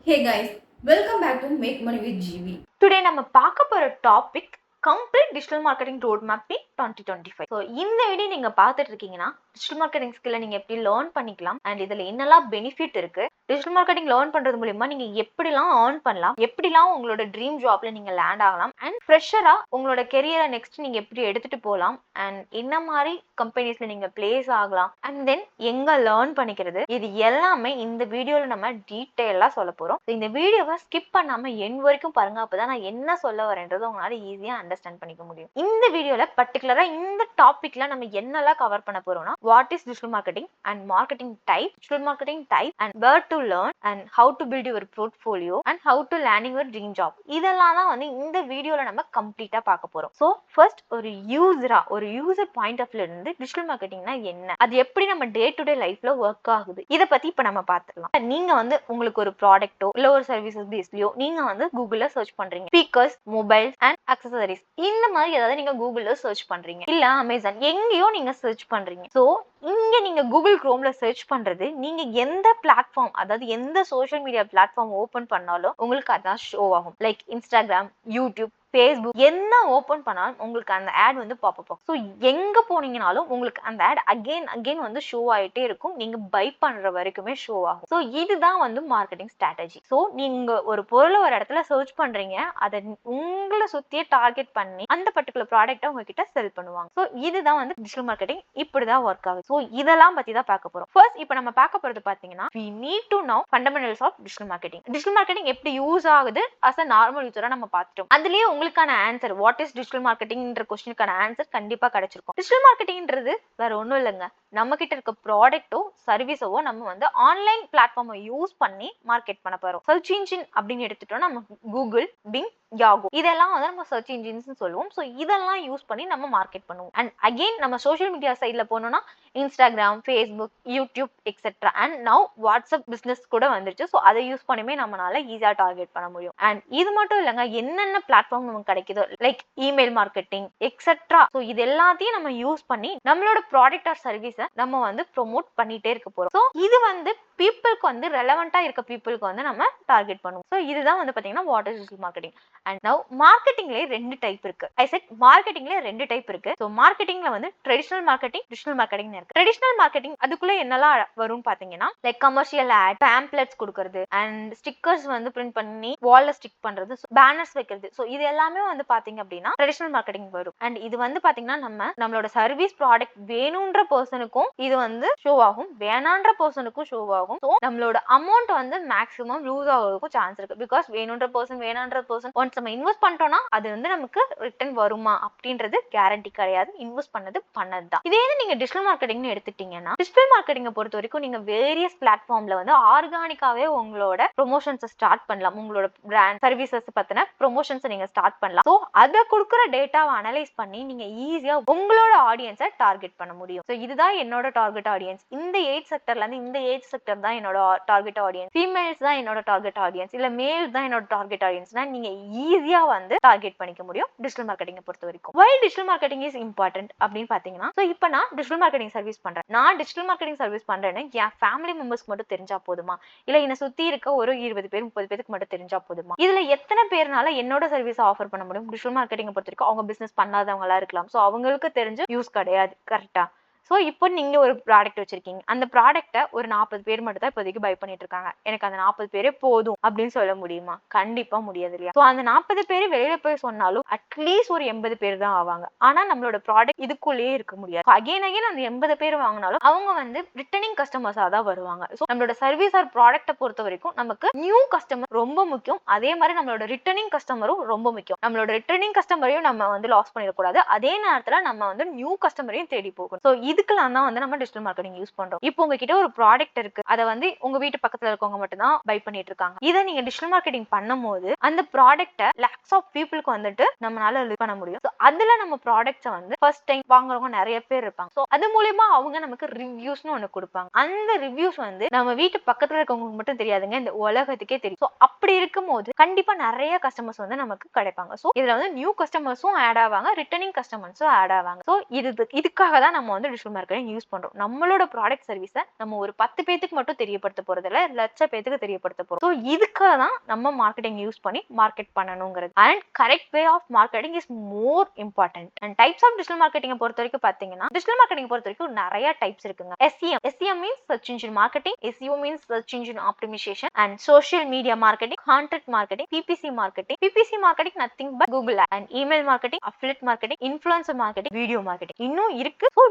Hey guys, welcome back to Make Money with GB. Today நம்ம பார்க்க போற topic complete digital marketing road map 2025. So இந்த video நீங்க பார்த்துட்டு இருக்கீங்கன்னா டிஜிட்டல் மார்க்கெட்டிங் ஸ்கில்லை நீங்க எப்படி லேர்ன் பண்ணிக்கலாம் அண்ட் இதுல என்னெல்லாம் பெனிஃபிட் இருக்கு, டிஜிட்டல் மார்க்கெட்டிங் லேர்ன் பண்றது மூலியமா நீங்க எப்படிலாம் ஏர்ன் பண்ணலாம், எப்படிலாம் உங்களோட ட்ரீம் ஜாப்ல நீங்க லேண்ட் ஆகலாம் அண்ட் ஃப்ரெஷரா உங்களோட கெரியரை நெக்ஸ்ட் நீங்க எப்படி எடுத்துட்டு போகலாம் அண்ட் என்ன மாதிரி கம்பெனிஸ்ல நீங்க பிளேஸ் ஆகலாம் அண்ட் தென் எங்க லேர்ன் பண்ணிக்கிறது, இது எல்லாமே இந்த வீடியோல நம்ம டீட்டெயிலா சொல்ல போறோம். இந்த வீடியோவை ஸ்கிப் பண்ணாம என் வரைக்கும் பாருங்க, அப்பதான் நான் என்ன சொல்ல வரேன்றது உங்களால ஈஸியா அண்டர்ஸ்டாண்ட் பண்ணிக்க முடியும். இந்த வீடியோல பர்டிகுலரா இந்த டாபிக்ல நம்ம என்னெல்லாம் கவர் பண்ண போறோம்னா, what is digital marketing and marketing type, digital marketing type and where to learn and how to build your portfolio and how to learning your dream job. இதெல்லாம் தான் வந்து இந்த வீடியோல நம்ம கம்ப்ளீட்டா பார்க்க போறோம். ஸோ ஃபர்ஸ்ட் ஒரு யூசர் பாயிண்ட் ஆஃப் வியூல இருந்து டிஜிட்டல் மார்க்கெட்டிங்னா என்ன, அது எப்படி நம்ம டே டு டே லைஃப்ல ஒர்க் ஆகுது, இதை பத்தி இப்ப நம்ம பார்த்துக்கலாம். நீங்க வந்து உங்களுக்கு ஒரு ப்ராடக்ட்டோ இல்ல ஒரு சர்வீசஸ் பேஸ்லயோ நீங்க வந்து கூகுள்ல சர்ச் பண்றீங்க, ஸ்பீக்கர்ஸ், மொபைல்ஸ் அண்ட் அக்சசரிஸ், இந்த மாதிரி ஏதாவது நீங்க கூகுள்ல சர்ச் பண்றீங்க, இல்ல அமேசான் எங்கேயோ நீங்க சர்ச் பண்றீங்க. ஸோ இங்க நீங்க கூகுள் குரோம்ல சர்ச் பண்றது, நீங்க எந்த பிளாட்ஃபார்ம், அதாவது எந்த சோஷியல் மீடியா பிளாட்ஃபார்ம் ஓபன் பண்ணாலும் உங்களுக்கு அதான் ஷோ ஆகும். லைக் இன்ஸ்டாகிராம், யூடியூப், ஃபேஸ்புக், என்ன ஓபன் பண்ணாலும் உங்களுக்கு அந்த ஆட் வந்து பாப்பப் ஆகும். ஸோ எங்க போனீங்கனாலும் உங்களுக்கு அந்த ஆட் அகைன் வந்து ஷோ ஆயிட்டே இருக்கும். நீங்க பை பண்ற வரைக்குமே ஷோ ஆகும். ஸோ இதுதான் வந்து மார்க்கெட்டிங் ஸ்ட்ராட்டஜி. ஸோ நீங்க ஒரு பொருளை ஒரு இடத்துல சர்ச் பண்றீங்க, அதை உங்களை சுத்தியே டார்கெட் பண்ணி அந்த பர்டிகுலர் ப்ராடக்ட்டை உங்ககிட்ட செல் பண்ணுவாங்க. ஸோ இதுதான் வந்து டிஜிட்டல் மார்க்கெட்டிங், இப்படிதான் ஒர்க் ஆகுது. ஸோ இதெல்லாம் பத்தி தான் பார்க்க போறோம். ஃபர்ஸ்ட் இப்போ நம்ம பார்க்க போறது பாத்தீங்கன்னா, we need to know fundamentals of digital marketing. Digital marketing எப்படி யூஸ் ஆகுது as a நார்மல் யூசரா நம்ம பார்த்துட்டோம். அதுலயே உங்களுக்கான ஆன்சர் வாட் இஸ் டிஜிட்டல் மார்க்கெட்டிங்ன்ற क्वेश्चनக்கான ஆன்சர் கண்டிப்பா கிடைச்சிருக்கும். டிஜிட்டல் மார்க்கெட்டிங்ன்றது வேற ஒண்ணும் இல்லைங்க, நம்ம கிட்ட இருக்க ப்ராடக்ட்டோ சர்வீஸோ நம்ம வந்து ஆன்லைன் பிளாட்ஃபார்மை யூஸ் பண்ணி மார்க்கெட் பண்ண போறோம். சர்ச் இன்ஜின் அப்படின்னு எடுத்துட்டோம், நம்ம கூகுள், பிங், யாகோ, இதெல்லாம் வந்து நம்ம சர்ச் இன்ஜின்ஸ் சொல்லுவோம். ஸோ இதெல்லாம் யூஸ் பண்ணி நம்ம மார்க்கெட் பண்ணுவோம். அண்ட் அகெயின் நம்ம சோஷியல் மீடியா சைட்ல போனோம்னா Instagram, Facebook, YouTube etcetera and now WhatsApp business கூட வந்துருச்சு. ஸோ அதை யூஸ் பண்ணியுமே நம்மளால ஈஸியா டார்கெட் பண்ண முடியும். அண்ட் இது மட்டும் இல்லைங்க, என்னென்ன பிளாட்ஃபார்ம் நமக்கு கிடைக்குதோ like email marketing etcetera, so இது எல்லாத்தையும் நம்ம யூஸ் பண்ணி நம்மளோட ப்ராடக்ட் ஆர் சர்வீஸை நம்ம வந்து ப்ரொமோட் பண்ணிட்டே இருக்க போறோம். ஸோ இது வந்து பீப்புளுக்கு வந்து ரெலவெண்டா இருக்க பீப்புளுக்கு வந்து நம்ம டார்கெட் பண்ணுவோம். ஸோ இதுதான் வந்து பாத்தீங்கன்னா what is digital marketing. And now மார்க்கெட்டிங்லேயே 2 டைப் இருக்கு. ஐ செட் மார்க்கெட்டிங்ல 2 டைப் இருக்கு. ஸோ மார்க்கெட்டிங்ல வந்து ட்ரெடிஷனல் மார்க்கெட்டிங், டிஜிட்டல் மார்க்கெட்டிங் இருக்கு. ட்ரெடிஷனல் மார்க்கெட்டிங் அதுக்குள்ள என்னெல்லாம் வரும்னு பாத்தீங்கன்னா, லைக் கமர்ஷியல் ஆட், பேம்ப்ளெட்ஸ் கொடுக்கறது அண்ட் ஸ்டிக்கர்ஸ் வந்து பிரிண்ட் பண்ணி வால்ல ஸ்டிக் பண்றது, பேனர்ஸ் வைக்கிறது. ஸோ இது எல்லாமே வந்து பாத்தீங்க அப்படின்னா ட்ரெடிஷனல் மார்க்கெட்டிங் வரும். அண்ட் இது வந்து பாத்தீங்கன்னா நம்மளோட சர்வீஸ் ப்ராடக்ட் வேணும்ன்ற பர்சனுக்கும் இது வந்து ஷோ ஆகும், வேணான்ற பர்சனுக்கும் ஷோ ஆகும். ஸோ நம்மளோட அமௌண்ட் வந்து மேக்ஸிமம் லூஸ் ஆகிறதுக்கும் சான்ஸ் இருக்கு. பிகாஸ் வேணுன்ற பர்சன் ஒன்ஸ் நம்ம இன்வெஸ்ட் பண்ணிட்டோம்னா அது வந்து நமக்கு ரிட்டர்ன் வருமா அப்படின்றது கேரண்டி கிடையாது. இன்வெஸ்ட் பண்ணது தான். இதே நீங்க டிஜிட்டல் மார்க்கெட்டிங்னு எடுத்துட்டீங்கன்னா, டிஜிட்டல் மார்க்கெட்டிங்கை பொறுத்த வரைக்கும் நீங்க வேரியஸ் பிளாட்ஃபார்ம்ல வந்து ஆர்கானிக்காவே உங்களோட ப்ரொமோஷன்ஸை ஸ்டார்ட் பண்ணலாம். உங்களோட பிராண்ட் சர்வீசஸ் பத்தின ப்ரொமோஷன்ஸை நீங்க ஸ்டார்ட் பண்ணலாம். ஸோ அதை கொடுக்குற டேட்டாவை அனலைஸ் பண்ணி நீங்க ஈஸியா உங்களோட ஆடியன்ஸை டார்கெட் பண்ண முடியும். ஸோ இதுதான் என்னோட டார்கெட் ஆடியன்ஸ். இந்த ஏஜ் செக்டர்ல இருந்து இந்த ஏஜ் செக்டர் தான் என்னோட டார்கெட் ஆடியன்ஸ், ஃபீமேல்ஸ் தான் என்னோட டார்கெட் ஆடியன்ஸ், இல்ல மேல்ஸ் தான் என்னோட டார்கெட் ஆடியன்ஸ்னா நீங்க ஈஸியா வந்து டார்கெட் பண்ணிக்க முடியும் டிஜிட்டல் மார்க்கெட்டிங்கை பொறுத்த வரைக்கும். வை டிஜிட்டல் மார்க்கெட்டிங் இஸ் இம்பார்ட்டன்ட் அப்படின்னு பாத்தீங்கன்னா, ஸோ இப்போ நான் டிஜிட்டல் மார்க்கெட்டிங் சர்வீஸ் பண்றேன். நான் டிஜிட்டல் மார்க்கெட்டிங் சர்வீஸ் பண்றேன்னு என் ஃபேமிலி மெம்பர்ஸ்க்கு மட்டும் தெரிஞ்சா போதுமா, இல்ல என்னை சுத்தி இருக்க ஒரு 20 பேர் 30 பேருக்கு மட்டும் தெரிஞ்சா போதுமா? இதுல எத்தனை பேர்னால என்னோட சர்வீஸ் ஆஃபர் பண்ண முடியும்? டிஜிட்டல் மார்க்கெட்டிங்கை பொறுத்த வரைக்கும் அவங்க பிசினஸ் பண்ணாதவங்களா இருக்கலாம். ஸோ அவங்களுக்கு தெரிஞ்ச யூஸ் கிடையாது. கரெக்டா? ஸோ இப்போ நீங்க ஒரு ப்ராடக்ட் வச்சிருக்கீங்க, அந்த ப்ராடக்ட்டை ஒரு 40 பேர் மட்டும் தான் இப்போதைக்கு பை பண்ணிட்டு இருக்காங்க. எனக்கு அந்த 40 பேரே போதும் அப்படின்னு சொல்ல முடியுமா? கண்டிப்பா முடியாது இல்லையா? ஸோ அந்த 40 பேர் வெளியில போய் சொன்னாலும் அட்லீஸ்ட் ஒரு 80 பேர் தான் ஆவாங்க. ஆனா நம்மளோட ப்ராடக்ட் இதுக்குள்ளேயே இருக்க முடியாது. அகைன் அந்த 80 பேர் வாங்கினாலும் அவங்க வந்து ரிட்டர்னிங் கஸ்டமர்ஸா தான் வருவாங்க. ஸோ நம்மளோட சர்வீஸ் ஆர் ப்ராடக்ட்டை பொறுத்த வரைக்கும் நமக்கு நியூ கஸ்டமர் ரொம்ப முக்கியம். அதே மாதிரி நம்மளோட ரிட்டர்னிங் கஸ்டமரும் ரொம்ப முக்கியம். நம்மளோட ரிட்டர்னிங் கஸ்டமரையும் நம்ம வந்து லாஸ் பண்ணிடக்கூடாது. அதே நேரத்துல நம்ம வந்து நியூ கஸ்டமரையும் தேடி போகணும். ஸோ இதுக்கெல்லாம் தான் வந்து நம்ம டிஜிட்டல் மார்க்கெட்டிங் யூஸ் பண்றோம். இப்போ உங்ககிட்ட ஒரு ப்ராடக்ட் இருக்கு, அதை வந்து உங்க வீட்டு பக்கத்துல இருக்கவங்க மட்டும் தான் பை பண்ணிட்டு இருக்காங்க. இதை நீங்க டிஜிட்டல் மார்க்கெட்டிங் பண்ணும்போது அந்த ப்ராடக்ட்டை லாக்ஸ் ஆஃப் பீப்புளுக்கு வந்துட்டு நம்மளால லிவ் பண்ண முடியும். ஸோ அதுல நம்ம ப்ராடக்ட்ஸை வந்து ஃபர்ஸ்ட் டைம் வாங்குறவங்க நிறைய பேர் இருப்பாங்க. ஸோ அது மூலியமா அவங்க நமக்கு ரிவ்யூஸ்னு ஒண்ணு கொடுப்பாங்க. அந்த ரிவ்யூஸ் வந்து நம்ம வீட்டு பக்கத்துல இருக்கவங்களுக்கு மட்டும் தெரியாதுங்க, இந்த உலகத்துக்கே தெரியும். ஸோ அப்படி இருக்கும் போது கண்டிப்பா நிறைய கஸ்டமர்ஸ் வந்து நமக்கு கிடைப்பாங்க. ஸோ இதுல வந்து நியூ கஸ்டமர்ஸும் ஆட் ஆவாங்க, ரிட்டர்னிங் கஸ்டமர்ஸும் ஆட் ஆவாங்க. ஸோ இதுக்காக தான் நம்ம வந்து டிஜிட்டல் மார்க்கெட்டிங் யூஸ் பண்றோம். நம்மளோட ப்ராடக்ட் சர்வீஸை நம்ம ஒரு 10 பேத்துக்கு மட்டும் தெரியப்படுத்த போறதில்ல, லட்ச பேத்துக்கு தெரியப்படுத்த போறோம். ஸோ இதுக்காக தான் நம்ம மார்க்கெட்டிங் யூஸ் பண்ணி மார்க்கெட் பண்ணணுங்கிறது. And correct way of marketing is more important. And types of digital marketing பொறுத்த வரைக்கும் பாத்தீங்கன்னா, டிஜிட்டல் மார்க்கெட்டிங் பொறுத்த வரைக்கும் நிறைய டைப்ஸ் இருக்குங்க. SEM means search engine marketing, SEO means search engine optimisation, and social media marketing, content marketing, PPC marketing nothing but Google and email marketing, affiliate marketing, influencer marketing, video marketing இன்னும் இருக்கு. So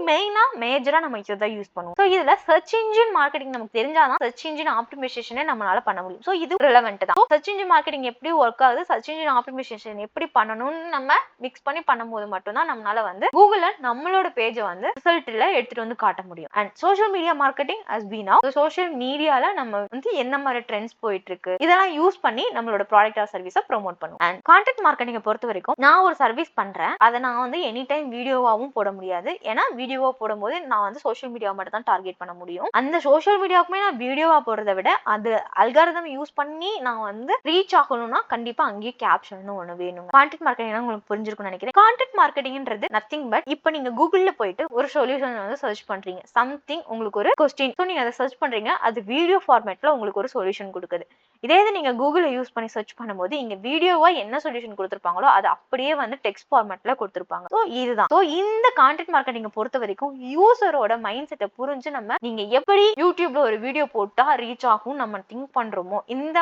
மேஜரா நம்ம இதை use பண்ணுவோம். So இதுல search engine marketing நமக்கு தெரிஞ்சாதான் search engine ஆப்டிமைசேஷனே நம்மளால பண்ண முடியும். ஸோ இது ரெலவெண்ட் தான். சர்ச் இன்ஜின் மார்க்கெட்டிங் எப்படி ஒர்க் ஆகுது, சர்ச் இன்ஜின் ஆப்டிமைசேஷன் எப்படி பண்ணணும்னு நம்ம மிக்ஸ் பண்ணி பண்ணும்போது மட்டும்தான் நம்மளால வந்து கூகுள்ல நம்மளோட பேஜை வந்து ரிசல்ட்ல எடுத்துட்டு வந்து காட்ட முடியும். And social media marketing has been நவ. சோஷியல் மீடியால நம்ம வந்து என்ன மாதிரி ட்ரெண்ட்ஸ் போயிட்டு இருக்கு இதெல்லாம் யூஸ் பண்ணி நம்மளோட ப்ராடக்ட் ஆர் சர்வீஸை ப்ரோமோட் பண்ணுவோம். அண்ட் கான்டென்ட் மார்க்கெட்டிங்கை பொறுத்த வரைக்கும் நான் ஒரு சர்வீஸ் பண்றேன், அதை நான் வந்து எனி டைம் வீடியோவாவும் போட முடியாது. ஏன்னா வீடியோவா போடும்போது நான் வந்து சோஷியல் மீடியா மட்டும் தான் டார்கெட் பண்ண முடியும். அந்த சோஷியல் மீடியாவுக்குமே நான் வீடியோவா போடுறதை விட அது அல்காரிதம் யூஸ் பண்ணி நான் வந்து ரீச் ஆகணும்னா கண்டிப்பா அங்கேயே கேப்ஷன் ஒண்ணு வேணுங்க. கான்டென்ட் மார்க்கெட்டிங் உங்களுக்கு புரிஞ்சிருக்கும்னு நினைக்கிறேன். கான்டென்ட் மார்க்கெட்டிங்ன்றது நத்திங் பட் இப்போ நீங்க கூகுள்ல போயிட்டு ஒரு சொல்யூஷன் வந்து சர்ச் பண்றீங்க, சம்திங் உங்களுக்கு ஒரு கொஸ்டின், ஸோ நீங்க அதை சர்ச் பண்றீங்க, அது வீடியோ ஃபார்மேட்ல உங்களுக்கு ஒரு சொல்யூஷன் கொடுக்குது. இதே இது நீங்க கூகுள்ல யூஸ் பண்ணி சர்ச் பண்ணும்போது இங்க வீடியோவா என்ன சொல்யூஷன் கொடுத்துருப்பாங்களோ அது அப்படியே வந்து டெக்ஸ்ட் ஃபார்மேட்ல கொடுத்துருப்பாங்க. ஸோ இதுதான். ஸோ இந்த கான்டென்ட் மார்க்கெட்டிங் பொறுத்த வரைக்கும் யூசரோட மைண்ட் செட்டை புரிஞ்சு நம்ம நீங்க எப்படி யூடியூப்ல ஒரு வீடியோ போட்டா ரீச் ஆகும் நம்ம திங்க் பண்றோமோ இந்த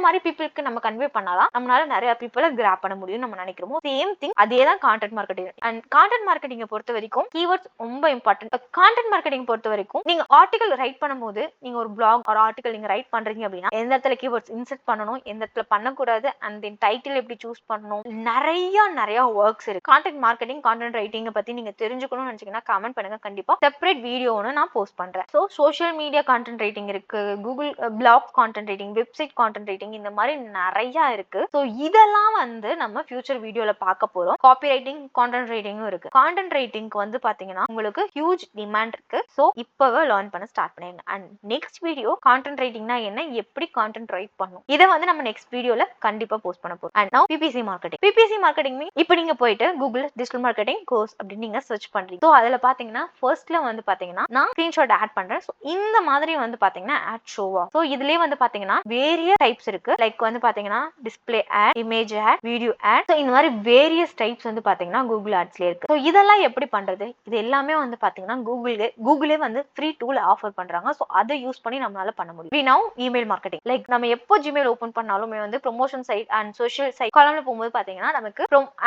மாதிரி பீப்புளுக்கு நம்ம கன்வே பண்ணாதான் நம்மளால நிறைய பீப்புளை கிராப் பண்ண முடியும் நம்ம நினைக்கிறோமோ. சேம் திங் அதே தான் கான்டென்ட் மார்க்கெட்டிங். அண்ட் கான்டென்ட் மார்க்கெட்டிங்கை பொறுத்த வரைக்கும் கீவேர்ட்ஸ் ரொம்ப இம்பார்ட்டன்ட். கான்டென்ட் மார்க்கெட்டிங் பொறுத்த வரைக்கும் நீங்க ஆர்டிகல் ரைட் பண்ணும்போது நீங்க ஒரு பிளாக் ஒரு ஆர்டிகல் நீங்க ரைட் பண்றீங்க அப்படின்னா எந்த இடத்துல கீவேர்ட்ஸ் இன்செர்ட் பண்ணணும், எந்த இடத்துல பண்ணக்கூடாது, அண்ட் தென் டைட்டில் எப்படி சூஸ் பண்ணணும், நிறைய ஒர்க்ஸ் இருக்கு. கான்டென்ட் மார்க்கெட்டிங் கான்டென்ட் ரைட்டிங் பத்தி நீங்க தெரிஞ்சுக்கணும்னு நினைச்சீங்கன்னா கமெண்ட் பண்ணுங்க, கண்டிப்பா செப்பரேட் வீடியோன்னு நான் போஸ்ட் பண்றேன். So social media content writing இருக்கு, Google blog content writing, website content writing, இந்த மாதிரி நிறைய இருக்கு. ஸோ இதெல்லாம் வந்து நம்ம ஃபியூச்சர் வீடியோல பார்க்க போறோம். காப்பி ரைட்டிங் கான்டென்ட் ரைட்டிங்கும் இருக்கு. கான்டென்ட் ரைட்டிங்க்கு வந்து பாத்தீங்கன்னா உங்களுக்கு ஹியூஜ் டிமாண்ட் இருக்கு. ஸோ இப்பவே லேர்ன் பண்ண ஸ்டார்ட் பண்ணிடுங்க. அண்ட் நெக்ஸ்ட் வீடியோ கான்டென்ட் ரைட்டிங்னா என்ன, எப்படி கான்டென்ட் ரைட் பண்ணும், இதை வந்து நம்ம நெக்ஸ்ட் வீடியோல கண்டிப்பா போஸ்ட் பண்ண போறோம். அண்ட் நவ PPC மார்க்கெட்டிங் இப்போ நீங்க போயிட்டு கூகுள் டிஜிட்டல் மார்க்கெட்டிங் கோர்ஸ் அப்படின்னு நீங்க சர்ச் பண்றீங்க. ஸோ அதுல பாத்தீங்கன்னா ஃபர்ஸ்ட்ல வந்து பாத்தீங்கன்னா நான் ஸ்கிரீன்ஷாட் ஆட் பண்றேன். ஸோ இந்த மாதிரி வந்து பாத்தீங்கன்னா ஆட் ஷோவா. ஸோ இதுலயே வந்து பாத்தீங்கன்னா வேரியஸ் டைப்ஸ் இருக்கு. லைக் வந்து பாத்தீங்கன்னா display ad, image ad, video ad. So இந்த மாதிரி வேரியஸ் டைப்ஸ் வந்து பாத்தீங்கன்னா கூகுள் ஆட்ஸ்ல இருக்கு. ஸோ இதெல்லாம் எப்படி பண்றது, இது எல்லாமே வந்து பாத்தீங்கன்னா கூகுளே வந்து ஃப்ரீ டூல் ஆஃபர் பண்றாங்க. ஸோ அதை யூஸ் பண்ணி நம்மளால பண்ண முடியும். We now email marketing. Like நம்ம எப்போ ஜிமெயில் ஓபன் பண்ணாலுமே வந்து promotion side and social side காலம்ல போகும்போது பாத்தீங்கன்னா நமக்கு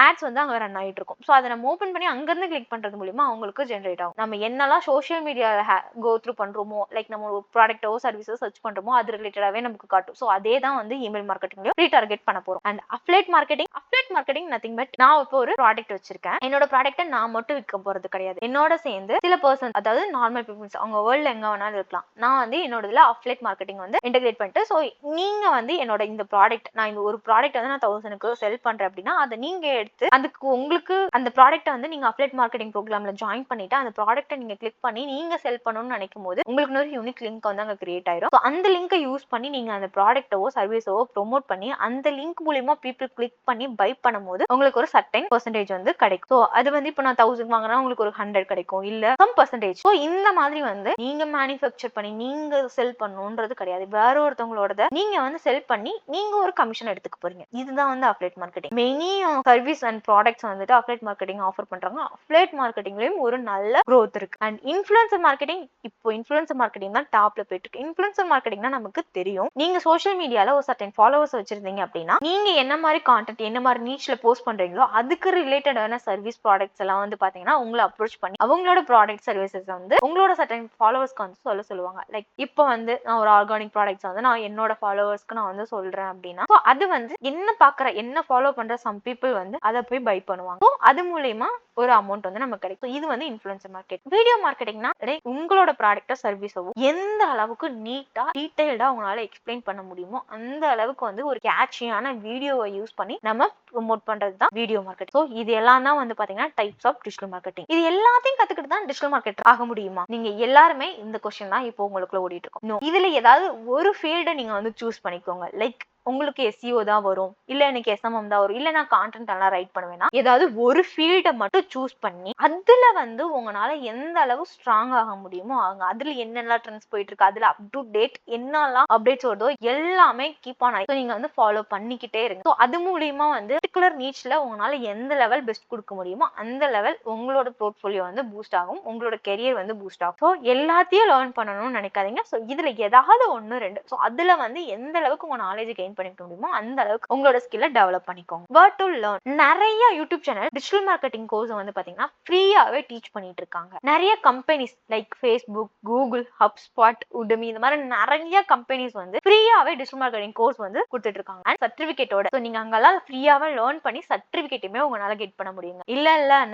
ஆட்ஸ் வந்து அங்க ரன் ஆயிட்டு இருக்கும். ஸோ அதை நம்ம ஓபன் பண்ணி அங்க இருந்து கிளிக் பண்றது மூலமா அவங்களுக்கு ஜென்ரேட் ஆகும். நம்ம என்னெல்லாம் சோஷியல் மீடியால கோ த்ரூ பண்றோமோ, லைக் நம்ம ஒரு ப்ராடக்ட்டோ சர்வீஸோ சர்ச் பண்றோமோ அது ரிலேட்டடாவே நமக்கு காட்டும். ஸோ அதே தான் வந்து இமெயில் மார்க்கெட்டிங்ல ரீடார்கெட் பண்ண போறோம். And affiliate marketing nothing but நான் இப்போ ஒரு ப்ராடக்ட் வச்சிருக்கேன். என்னோட ப்ராடக்ட்டை நான் மட்டும் விற்க போறது கிடையாது. என்னோட சேர்ந்து சில பர்சன், அதாவது நார்மல் பீப்புள்ஸ், அவங்க வேர்ல்ட்ல எங்க வேணாலும் இருக்கலாம். நான் வந்து என்னோட இதுல அஃபிலியேட் மார்க்கெட்டிங் வந்து இன்டெகிரேட் பண்ணிட்டு, ஸோ நீங்க வந்து என்னோட இந்த ப்ராடக்ட், நான் இந்த ஒரு ப்ராடக்ட் வந்து நான் 1000க்கு செல் பண்றேன் அப்படின்னா அதை நீங்க எடுத்து அதுக்கு உங்களுக்கு அந்த ப்ராடக்ட்டை வந்து நீங்க அஃபிலியேட் மார்க்கெட்டிங் ப்ரோக்ராம்ல ஜாயின் பண்ணிட்டு அந்த ப்ராடக்ட்டை நீங்க கிளிக் பண்ணி நீங்க செல் பண்ணணும்னு நினைக்கும் போது உங்களுக்கு ஒரு யூனிக் லிங்க் வந்து அங்க கிரியேட் ஆயிரும். ஸோ அந்த லிங்கை யூஸ் பண்ணி நீங்க அந்த ப்ராடக்ட்டோ சர்வீஸோ ப்ரோமோட் பண்ணி அந்த லிங்க் மூலமா பீப்புள் கிளிக் பண்ணி பை பண்ணும்போது உங்களுக்கு ஒரு சர்டைன் பெர்சன்டேஜ் வந்து கிடைக்கும். ஸோ அது வந்து இப்போ நான் 1000 வாங்கினா உங்களுக்கு ஒரு 100 கிடைக்கும், இல்ல சம் பெர்சன்டேஜ். ஸோ இந்த மாதிரி வந்து நீங்க மேனுஃபேக்சர் பண்ணி நீங்க செல் பண்ணணும்ன்றது கிடையாது. வேற ஒருத்தவங்களோட நீங்க வந்து செல் பண்ணி நீங்க ஒரு கமிஷன் எடுத்துக்க போறீங்க. இதுதான் வந்து affiliate marketing. Many service and products வந்துட்டு அஃபிலியேட் மார்க்கெட்டிங் ஆஃபர் பண்றாங்க. அஃபிலியேட் மார்க்கெட்டிங்லயும் ஒரு நல்ல growth இருக்கு. அண்ட் இன்ஃப்ளூயன்சர் மார்க்கெட்டிங், இப்போ இன்ஃப்ளூயன்சர் மார்க்கெட்டிங் தான் டாப்ல போயிட்டு இருக்கு. இன்ஃப்ளூயன்சர் மார்க்கெட்டிங்னா நமக்கு தெரியும், நீங்க சோஷியல் மீடியால ஒரு சர்டன் ஃபாலோவர்ஸ் வச்சிருந்தீங்க அப்படின்னா நீங்க என்ன மாதிரி கான்டென்ட் என்ன மாதிரி நீச்ல போஸ்ட் பண்றீங்களோ அதுக்கு ரிலேட்டடான சர்வீஸ் ப்ராடக்ட்ஸ் எல்லாம் வந்து பாத்தீங்கன்னா உங்களை அப்ரோச் பண்ணி அவங்களோட ப்ராடக்ட் சர்வீசஸ் வந்து உங்களோட சர்டன் ஃபாலோவர்ஸ்க்கு வந்து சொல்லுவாங்க. லைக் இப்போ வந்து நான் ஒரு ஆர்கானிக் ப்ராடக்ட்ஸ் வந்து நான் என்னோட ஃபாலோவர்ஸ்க்கு நான் வந்து சொல்றேன் அப்படின்னா அது வந்து என்ன ஃபாலோ பண்ற சம் பீப்புள் வந்து அதை போய் பை பண்ணுவாங்க. ஸோ அது மூலமா ஒரு அமௌண்ட் வந்து நமக்கு கிடைக்கும். இது வந்து இன்ஃப்ளூயன்சர் மார்க்கெட். வீடியோ மார்க்கெட்டிங்னா உங்களோட ப்ராடக்ட்டோ சர்வீஸோ எந்த அளவுக்கு நீட்டா டீடைல்டா உங்களால எக்ஸ்பிளைன் பண்ண முடியுமோ அந்த அளவுக்கு வந்து ஒரு கேட்சியான வீடியோவை யூஸ் பண்ணி நம்ம ப்ரோமோட் பண்றது தான் வீடியோ மார்க்கெட். ஸோ இது எல்லாம் தான் வந்து பாத்தீங்கன்னா டைப்ஸ் ஆஃப் டிஜிட்டல் மார்க்கெட்டிங். இது எல்லாத்தையும் கத்துக்கிட்டு தான் டிஜிட்டல் மார்க்கெட் ஆக முடியுமா? நீங்க எல்லாருமே இந்த கொஸ்டின் தான் இப்போ உங்களுக்குள்ள ஓடிட்டு இருக்கும். இதுல ஏதாவது ஒரு ஃபீல்டை நீங்க வந்து சூஸ் பண்ணிக்கோங்க. லைக் உங்களுக்கு SEO தான் வரும், இல்ல எனக்கு SMM தான் வரும், இல்ல நான் கான்டென்ட் எல்லாம் ரைட் பண்ணுவேன்னா ஏதாவது ஒரு ஃபீல்டை மட்டும் சூஸ் பண்ணி அதுல வந்து உங்களால எந்த அளவு ஸ்ட்ராங் ஆக முடியுமோ ஆகுங்க. அதுல என்னெல்லாம் ட்ரெண்ட்ஸ் போயிட்டு இருக்கு, அதுல அப் டு டேட் என்னெல்லாம் அப்டேட்ஸ் வருதோ எல்லாமே கீப் ஆன் ஆகி நீங்க வந்து ஃபாலோ பண்ணிக்கிட்டே இருங்க. ஸோ அது மூலியமா வந்து பர்டிகுலர் நீச்ல உங்களால எந்த லெவல் பெஸ்ட் கொடுக்க முடியுமோ அந்த லெவல் உங்களோட போர்ட்ஃபோலியோ வந்து பூஸ்ட் ஆகும், உங்களோட கெரியர் வந்து பூஸ்ட் ஆகும். ஸோ எல்லாத்தையும் லேர்ன் பண்ணணும்னு நினைக்காதீங்க. ஸோ இதுல ஏதாவது ஒன்று ரெண்டு, ஸோ அதுல வந்து எந்த அளவுக்கு உங்க நாலேஜ் கெயின் பண்ணிக்க முடியுமோ அந்த அளவுக்கு உங்களோட ஸ்கில்லை டெவலப் பண்ணிக்கோங்க. வேர் டு லேர்ன், நிறைய YouTube channel digital marketing course வந்து பாத்தீங்கன்னா ஃப்ரீயாவே டீச் பண்ணிட்டு இருக்காங்க. நிறைய companies like Facebook, Google, HubSpot, Udemy இந்த மாதிரி நிறைய கம்பெனிஸ் வந்து ஃப்ரீயாவே டிஜிட்டல் மார்க்கெட்டிங் கோர்ஸ் வந்து கொடுத்துட்டு இருக்காங்க அண்ட் சர்டிபிகேட்டோட. ஸோ நீங்க அங்கெல்லாம் ஃப்ரீயாவே லேர்ன் பண்ணி சர்டிபிகேட்டுமே உங்களால கெட் பண்ண முடியுங்க. இல்ல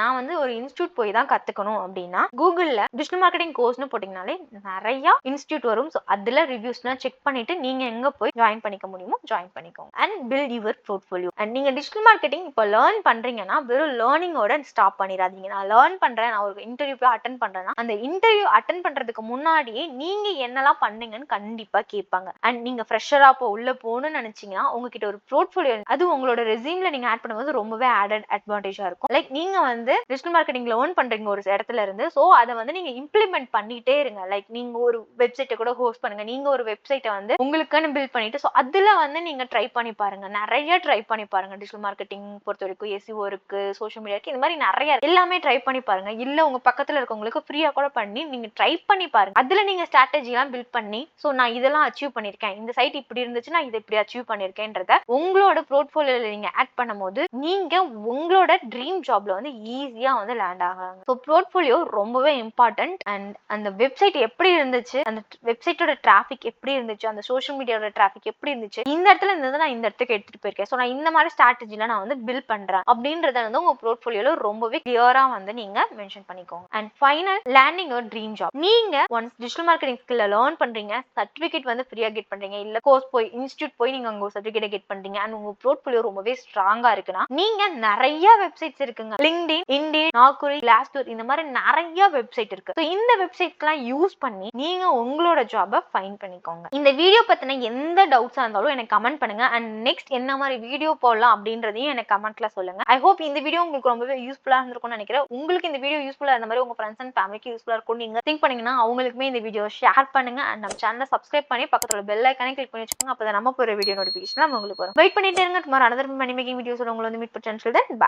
நான் வந்து ஒரு இன்ஸ்டியூட் போய் தான் கத்துக்கணும் அப்படின்னா கூகுள்ல டிஜிட்டல் மார்க்கெட்டிங் கோர்ஸ்னு போட்டீங்கனாலே நிறைய இன்ஸ்டியூட் வரும். ஸோ அதுல ரிவ்யூஸ்லாம் செக் பண்ணிட்டு நீங்க எங்க போய் ஜாயின் பண்ணிக்க முடியுமோ ஜாயின் பண்ணிக்கோங்க and build your portfolio. And நீங்க டிஜிட்டல் மார்க்கெட்டிங் இப்போ லேர்ன் பண்றீங்கன்னா வெறும் லேர்னிங்கோட ஸ்டாப் பண்ணிடாதீங்க. நான் லேர்ன் பண்றேன், நான் ஒரு இன்டர்வியூ போய் அட்டன் பண்றேன்னா அந்த இன்டர்வியூ அட்டன் பண்றதுக்கு முன்னாடியே நீங்க என்னெல்லாம் பண்ணீங்கன்னு கண்டிப்பா கேட்பாங்க. அண்ட் நீங்க ஃப்ரெஷரா உள்ள போகணும்னு நினைச்சீங்கன்னா உங்ககிட்ட ஒரு போர்ட்ஃபோலியோ அது உங்களோட ரெஸ்யூம்ல நீங்க ஆட் பண்ணும்போது ரொம்பவே ஆடட் அட்வான்டேஜா இருக்கும். லைக் நீங்க வந்து டிஜிட்டல் மார்க்கெட்டிங் லேர்ன் பண்றீங்க ஒரு இடத்துல இருந்து, ஸோ அதை வந்து நீங்க இம்ப்ளிமெண்ட் பண்ணிட்டே இருங்க. லைக் நீங்க ஒரு வெப்சைட்டை கூட ஹோஸ்ட் பண்ணுங்க, நீங்க ஒரு வெப்சைட்டை வந்து உங்களுக்குன்னு பில்ட் பண்ணிட்டு ஸோ அதுல வந்து நீங்க ட்ரை பண்ணி பாருங்க, நிறைய ட்ரை பண்ணி பாருங்க. டிஜிட்டல் மார்க்கெட்டிங் பொறுத்த வரைக்கும் SEO இருக்கு, சோஷியல் மீடியா இருக்கு, இந்த மாதிரி நிறைய எல்லாமே ட்ரை பண்ணி பாருங்க. இல்ல உங்க பக்கத்துல இருக்கவங்களுக்கு ஃப்ரீயா கூட பண்ணி நீங்க ட்ரை பண்ணி பாருங்க. அதுல நீங்க ஸ்ட்ராட்டஜி எல்லாம் பில்ட் பண்ணி ஸோ நான் இதெல்லாம் அச்சீவ் பண்ணிருக்கேன், இந்த சைட் இப்படி இருந்துச்சு நான் இதை இப்படி அச்சீவ் பண்ணிருக்கேன்றத உங்களோட போர்ட்ஃபோலியோல நீங்க ஆட் பண்ணும்போது நீங்க உங்களோட ட்ரீம் ஜாப்ல வந்து ஈஸியா வந்து லேண்ட் ஆகாங்க. ஸோ போர்ட்ஃபோலியோ ரொம்பவே இம்பார்ட்டன்ட். அண்ட் அந்த வெப்சைட் எப்படி இருந்துச்சு, அந்த வெப்சைட்டோட டிராஃபிக் எப்படி இருந்துச்சு, அந்த சோஷியல் மீடியாவோட டிராஃபிக் எப்படி இருந்துச்சு, இந்த இடத்துல இருந்து நான் இந்த இடத்துக்கு எடுத்துட்டு போயிருக்கேன், ஸோ நான் இந்த மாதிரி ஸ்ட்ராட்டஜில நான் வந்து பில்ட் பண்றேன் அப்படின்றத வந்து உங்க போர்ட்ஃபோலியோல ரொம்பவே கிளியரா வந்து நீங்க மென்ஷன் பண்ணிக்கோங்க. And final, landing your dream job. நீங்க ஒன்ஸ் டிஜிட்டல் மார்க்கெட்டிங் ஸ்கில்ல லேர்ன் பண்றீங்க, சர்டிபிகேட் வந்து ஃப்ரீயா கெட் பண்றீங்க, இல்ல கோர்ஸ் போய் இன்ஸ்டியூட் போய் நீங்க உங்க சர்டிபிகேட் கெட் பண்றீங்க அண்ட் உங்க போர்ட்ஃபோலியோ ரொம்பவே ஸ்ட்ராங்கா இருக்குன்னா நீங்க நிறைய வெப்சைட்ஸ் இருக்குங்க. லிங்க்டின், இண்டீட், நாக்குரி, கிளாஸ்டோர் இந்த மாதிரி நிறைய வெப்சைட் இருக்கு. ஸோ இந்த வெப்சைட்ஸ்லாம் யூஸ் பண்ணி நீங்க உங்களோட ஜாபை ஃபைண்ட் பண்ணிக்கோங்க. இந்த வீடியோ பத்தின எந்த டவுட்ஸா இருந்தாலும் எனக்கு கமெண்ட் பண்ணுங்க அண்ட் நெக்ஸ்ட் என்ன மாதிரி வீடியோ போடலாம் அப்படின்றதையும் எனக்கு கமெண்ட்ல சொல்லுங்க. ஐ ஹோப் இந்த வீடியோ உங்களுக்கு ரொம்பவே யூஸ்ஃபுல்லா இருந்திருக்கும்னு நினைக்கிறேன். உங்களுக்கு இந்த வீடியோ யூஸ்ஃபுல்லா இருந்த மாதிரி உங்க ஃப்ரெண்ட்ஸ் அண்ட் ஃபேமிலிக்கு யூஸ்ஃபுல்லா இருக்கும் நீங்க திங்க் பண்ணீங்கன்னா அவங்களுக்குமே இந்த வீடியோ ஷேர் பண்ணுங்க அண்ட் நம்ம சேனலை சப்ஸ்கிரைப் பண்ணி பக்கத்துல பெல் ஐக்கானே கிளிக் பண்ணி வச்சுக்கோங்க. அப்பதான் நம்ம போற வீடியோ நோட்டிஃபிகேஷன் உங்களுக்கு வரும். வெயிட் பண்ணிட்டே இருங்க. Tomorrow another money making videos உங்களை வந்து மீட் பண்ண. Until then, bye.